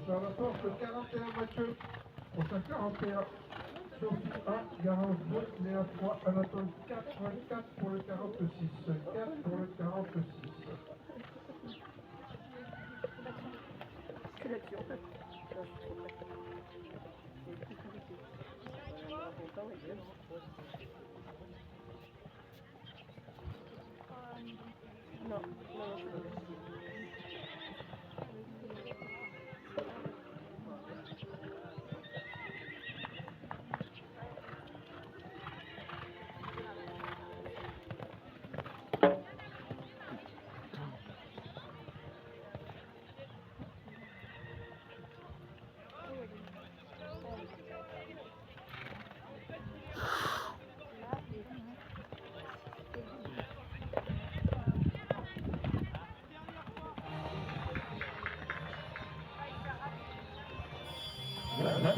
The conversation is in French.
Vers la porte 41 Mathieu, prochain 41. Sophie 1, Garance 2, Léa 3, Anatole 4, 4 pour le 46. 4 pour le 46. Que l'action. Non, non, La